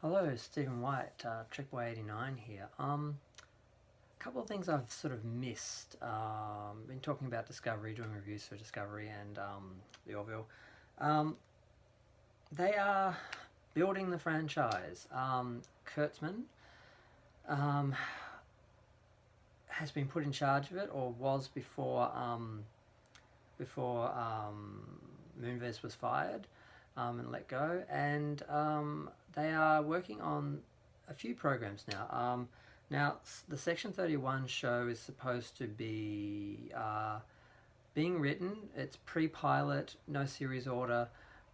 Hello, Stephen White, Trickboy89 here. A couple of things I've sort of missed. Been talking about Discovery, doing reviews for Discovery and the Orville. Um, they are building the franchise. Kurtzman um, has been put in charge of it, or was before Moonves was fired and let go, and they are working on a few programs now. Now, the Section 31 show is supposed to be being written. It's pre-pilot, no series order.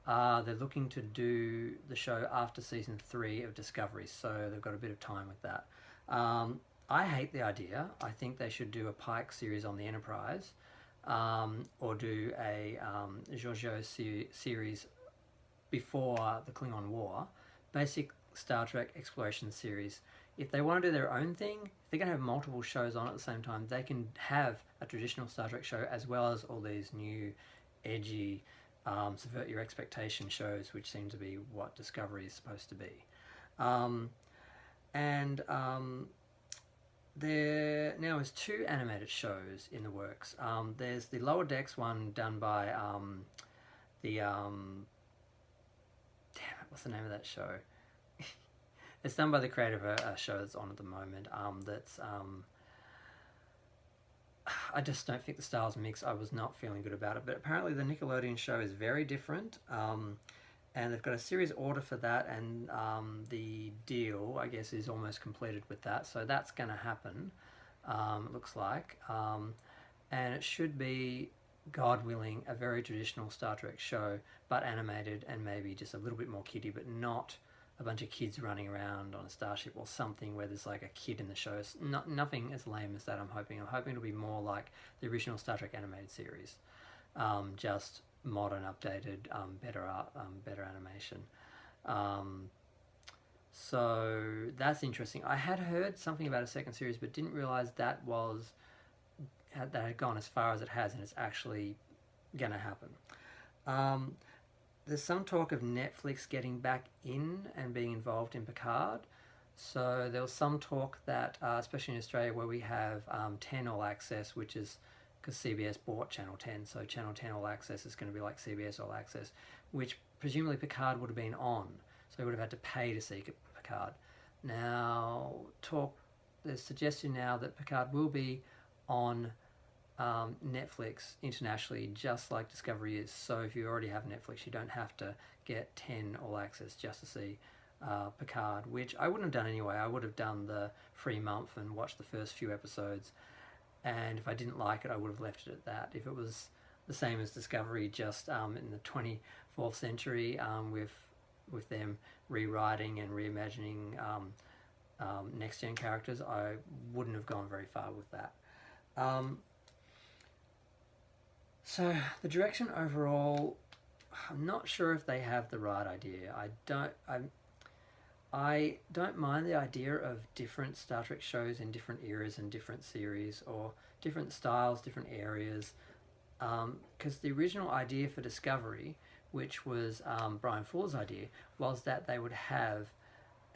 They're looking to do the show after season 3 of Discovery, so they've got a bit of time with that. I hate the idea. I think they should do a Pike series on the Enterprise, or do a Giorgio series before the Klingon War, basic Star Trek exploration series. If they want to do their own thing, if they're going to have multiple shows on at the same time, they can have a traditional Star Trek show as well as all these new, edgy, subvert your expectation shows, which seem to be what Discovery is supposed to be. There now is 2 animated shows in the works. There's the Lower Decks one done by damn it, what's the name of that show? It's done by the creator of a show that's on at the moment. I just don't think the styles mix. I was not feeling good about it, but apparently the Nickelodeon show is very different. And they've got a series order for that, and the deal, I guess, is almost completed with that. So that's going to happen, it looks like. And it should be, God willing, a very traditional Star Trek show, but animated and maybe just a little bit more kiddie, but not a bunch of kids running around on a starship or something where there's like a kid in the show. It's nothing as lame as that, I'm hoping. I'm hoping it'll be more like the original Star Trek animated series. Just modern, updated, better art, better animation. So that's interesting. I had heard something about a second series, but didn't realize that had gone as far as it has, and it's actually going to happen. There's some talk of Netflix getting back in and being involved in Picard. So there was some talk that, especially in Australia, where we have 10 All Access, which is because CBS bought Channel 10, so Channel 10 All Access is going to be like CBS All Access, which presumably Picard would have been on, so he would have had to pay to see Picard. Now, there's suggestion now that Picard will be on Netflix internationally, just like Discovery is. So if you already have Netflix, you don't have to get 10 All Access just to see Picard, which I wouldn't have done anyway. I would have done the free month and watched the first few episodes, and if I didn't like it, I would have left it at that. If it was the same as Discovery, just in the 24th century, with them rewriting and reimagining next gen characters, I wouldn't have gone very far with that. So the direction overall, I'm not sure if they have the right idea. I don't mind the idea of different Star Trek shows in different eras and different series, or different styles, different areas. Because the original idea for Discovery, which was Brian Fuller's idea, was that they would have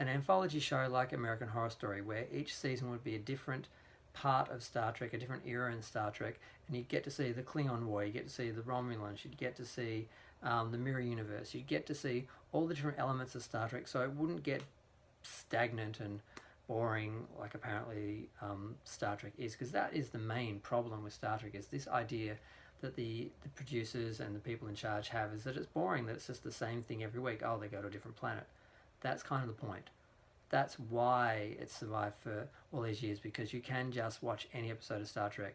an anthology show like American Horror Story, where each season would be a different part of Star Trek, a different era in Star Trek, and you'd get to see the Klingon War, you get to see the Romulans, you'd get to see the Mirror Universe, you'd get to see all the different elements of Star Trek, so it wouldn't get stagnant and boring like apparently Star Trek is, because that is the main problem with Star Trek, is this idea that the producers and the people in charge have, is that it's boring, that it's just the same thing every week. Oh, they go to a different planet. That's kind of the point. That's why it survived for all these years, because you can just watch any episode of Star Trek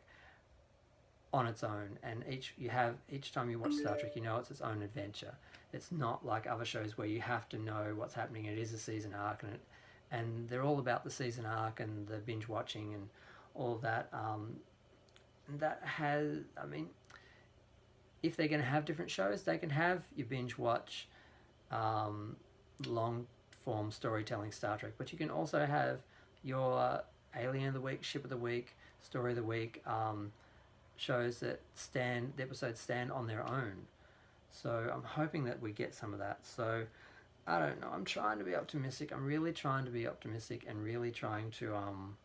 on its own, and each time you watch Star Trek, you know it's its own adventure. It's not like other shows where you have to know what's happening. It is a season arc, and they're all about the season arc and the binge watching and all of that. If they're going to have different shows, they can have you binge watch long form storytelling Star Trek, but you can also have your Alien of the Week, Ship of the Week, Story of the Week, shows that the episodes stand on their own. So I'm hoping that we get some of that. So I don't know. I'm trying to be optimistic. I'm really trying to be optimistic and really trying to um,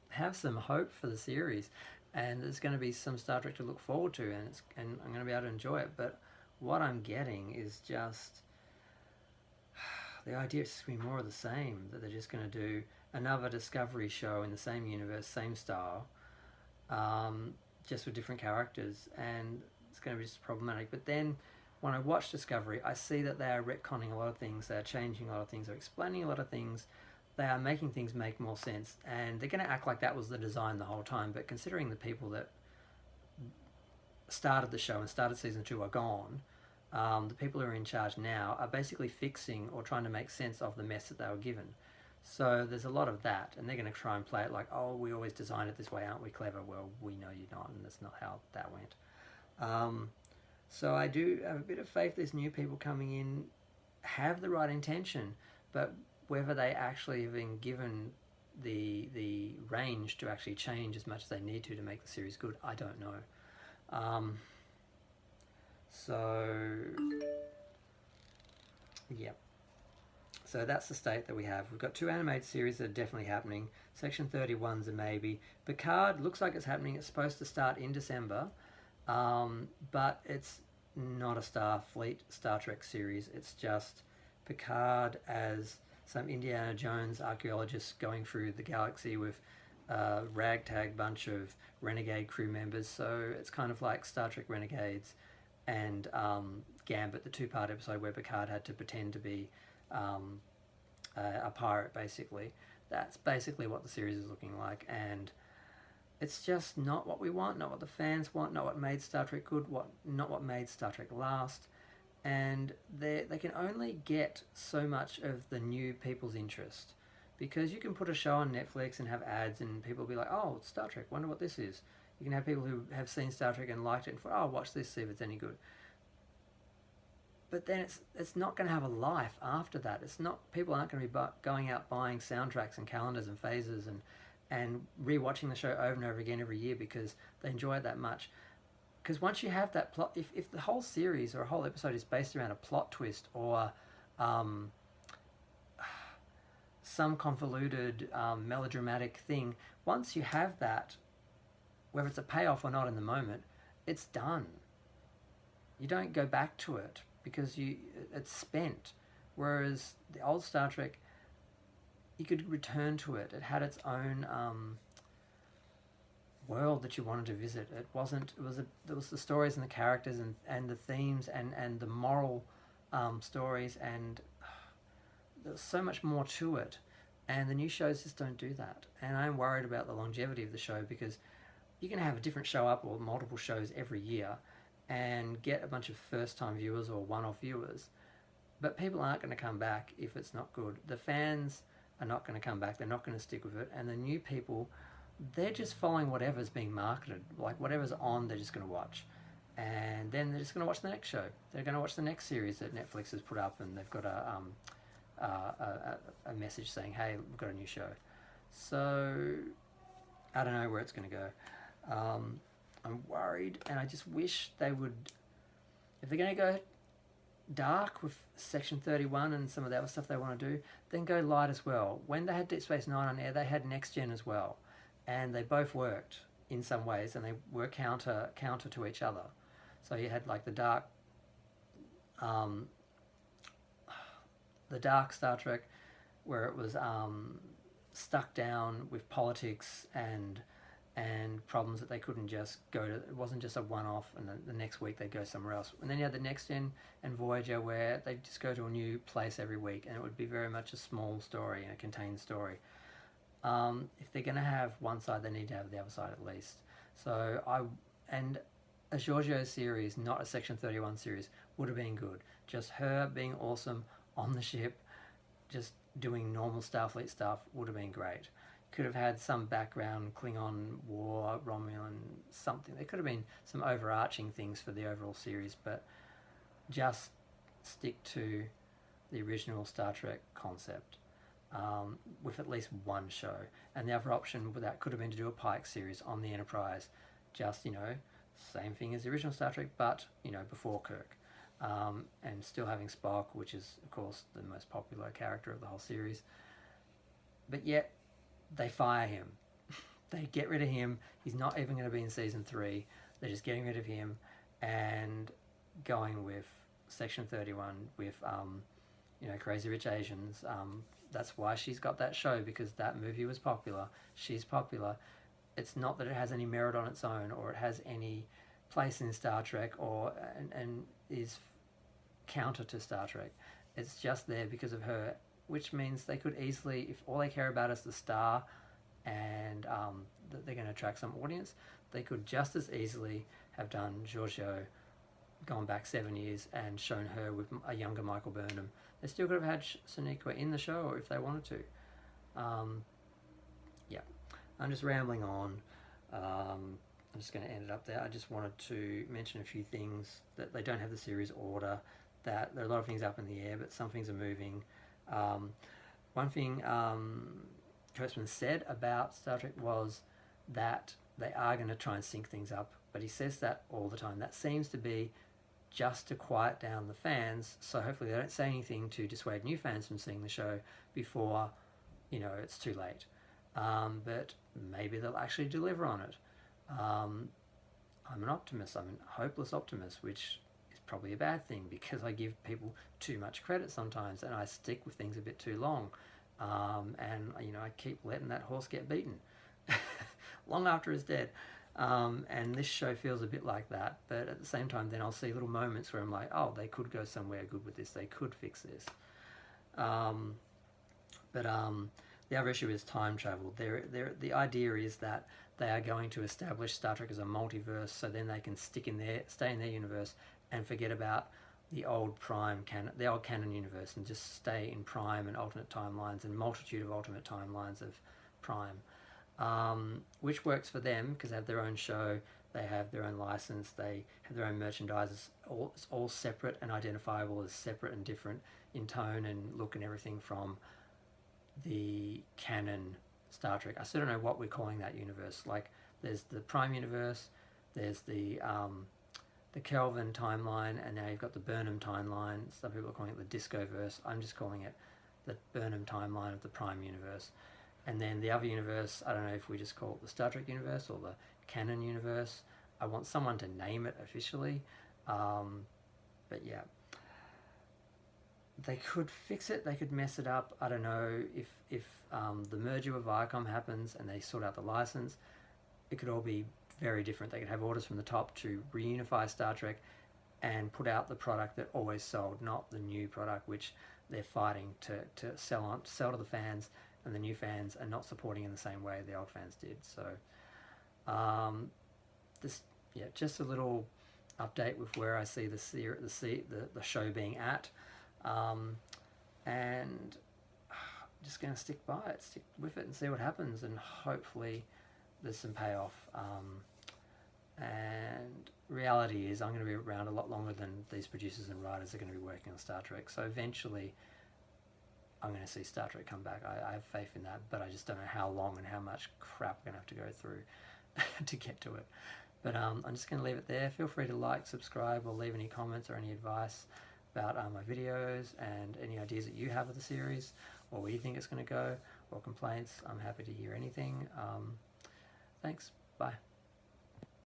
have some hope for the series. And there's going to be some Star Trek to look forward to, and I'm going to be able to enjoy it. But what I'm getting is just the idea is to be more of the same. That they're just going to do another Discovery show in the same universe, same style, just with different characters, and it's going to be just problematic. But then when I watch Discovery, I see that they are retconning a lot of things, they are changing a lot of things, they're explaining a lot of things, they are making things make more sense, and they're going to act like that was the design the whole time. But considering the people that started the show and started season 2 are gone, the people who are in charge now are basically fixing or trying to make sense of the mess that they were given. So there's a lot of that, and they're going to try and play it like, oh, we always designed it this way, aren't we clever? Well, we know you're not, and that's not how that went. So I do have a bit of faith these new people coming in have the right intention, but whether they actually have been given the range to actually change as much as they need to make the series good, I don't know. So, yeah. So that's the state that we have. We've got 2 animated series that are definitely happening. Section 31's a maybe. Picard looks like it's happening. It's supposed to start in December, but it's not a Starfleet Star Trek series. It's just Picard as some Indiana Jones archaeologists going through the galaxy with a ragtag bunch of renegade crew members. So it's kind of like Star Trek Renegades and Gambit, the 2-part episode where Picard had to pretend to be a pirate, basically. That's basically what the series is looking like, and it's just not what we want, not what the fans want, not what made Star Trek good, not what made Star Trek last. And they can only get so much of the new people's interest, because you can put a show on Netflix and have ads and people will be like, oh, it's Star Trek, wonder what this is. You can have people who have seen Star Trek and liked it and thought, oh, watch this, see if it's any good. But then it's not going to have a life after that. It's not, people aren't going to be going out buying soundtracks and calendars and phases and rewatching the show over and over again every year because they enjoy it that much. Because once you have that plot, if the whole series or a whole episode is based around a plot twist or some convoluted melodramatic thing, once you have that, whether it's a payoff or not in the moment, it's done. You don't go back to it because it's spent. Whereas the old Star Trek, you could return to it. It had its own world that you wanted to visit. It wasn't. There was the stories and the characters and the themes and the moral stories, and there was so much more to it. And the new shows just don't do that. And I'm worried about the longevity of the show, because you can have a different show up or multiple shows every year and get a bunch of first-time viewers or one-off viewers, but people aren't going to come back if it's not good. The fans are not going to come back. They're not going to stick with it. And the new people, they're just following whatever's being marketed. Like whatever's on, they're just going to watch. And then they're just going to watch the next show. They're going to watch the next series that Netflix has put up, and they've got a message saying, hey, we've got a new show. So I don't know where it's going to go. I'm worried, and I just wish they would, if they're going to go dark with Section 31 and some of the other stuff they want to do, then go light as well. When they had Deep Space Nine on air, they had Next Gen as well, and they both worked in some ways, and they were counter to each other. So you had like the dark Star Trek, where it was stuck down with politics and problems that they couldn't just go to. It wasn't just a one-off and the next week they'd go somewhere else. And then you had the Next Gen and Voyager, where they'd just go to a new place every week, and it would be very much a small story and a contained story. If they're going to have one side, they need to have the other side at least. So a Giorgio series, not a Section 31 series, would have been good. Just her being awesome on the ship, just doing normal Starfleet stuff, would have been great. Could have had some background Klingon war, Romulan, something. There could have been some overarching things for the overall series, but just stick to the original Star Trek concept with at least one show. And the other option with that could have been to do a Pike series on the Enterprise, just, Same thing as the original Star Trek, but, you know, before Kirk. And still having Spock, which is, of course, the most popular character of the whole series. But yet, they fire him. They get rid of him. He's not even going to be in season 3. They're just getting rid of him and going with Section 31 with, you know, Crazy Rich Asians. That's why she's got that show, because that movie was popular. She's popular. It's not that it has any merit on its own, or it has any place in Star Trek, or and is counter to Star Trek. It's just there because of her, which means they could easily, if all they care about is the star and that they're going to attract some audience, they could just as easily have done Giorgio, gone back 7 years and shown her with a younger Michael Burnham. They still could have had Sonequa in the show if they wanted to. Yeah, I'm just rambling on. I'm just going to end it up there. I just wanted to mention a few things, that they don't have the series order, that there are a lot of things up in the air, but some things are moving. One thing Kurtzman said about Star Trek was that they are going to try and sync things up, but he says that all the time. That seems to be just to quiet down the fans, so hopefully they don't say anything to dissuade new fans from seeing the show before, you know, it's too late. But maybe they'll actually deliver on it. I'm an optimist. I'm a hopeless optimist, which is probably a bad thing, because I give people too much credit sometimes, and I stick with things a bit too long. And, you know, I keep letting that horse get beaten long after it's dead. And this show feels a bit like that, but at the same time, then I'll see little moments where I'm like, oh, they could go somewhere good with this. They could fix this. The other issue is time travel. The idea is that they are going to establish Star Trek as a multiverse, so then they can stay in their universe and forget about the old the old canon universe, and just stay in Prime and alternate timelines and multitude of alternate timelines of Prime, which works for them because they have their own show, they have their own license, they have their own merchandise. It's all separate and identifiable as separate and different in tone and look and everything from the canon Star Trek. I still don't know what we're calling that universe. Like, there's the Prime universe, there's the Kelvin timeline, and now you've got the Burnham timeline. Some people are calling it the Discoverse. I'm just calling it the Burnham timeline of the Prime universe. And then the other universe, I don't know if we just call it the Star Trek universe or the canon universe. I want someone to name it officially. But yeah, they could fix it, they could mess it up. I don't know if the merger with Viacom happens and they sort out the license, it could all be very different. They could have orders from the top to reunify Star Trek and put out the product that always sold, not the new product which they're fighting to sell to the fans, and the new fans are not supporting in the same way the old fans did. So just a little update with where I see the show being at. And I'm just going to stick with it and see what happens, and hopefully there's some payoff. And reality is I'm going to be around a lot longer than these producers and writers are going to be working on Star Trek, so eventually I'm going to see Star Trek come back. I have faith in that, but I just don't know how long and how much crap we're going to have to go through to get to it. But I'm just going to leave it there. Feel free to like, subscribe, or leave any comments or any advice about my videos, and any ideas that you have of the series, or where you think it's going to go, or complaints. I'm happy to hear anything. Thanks. Bye.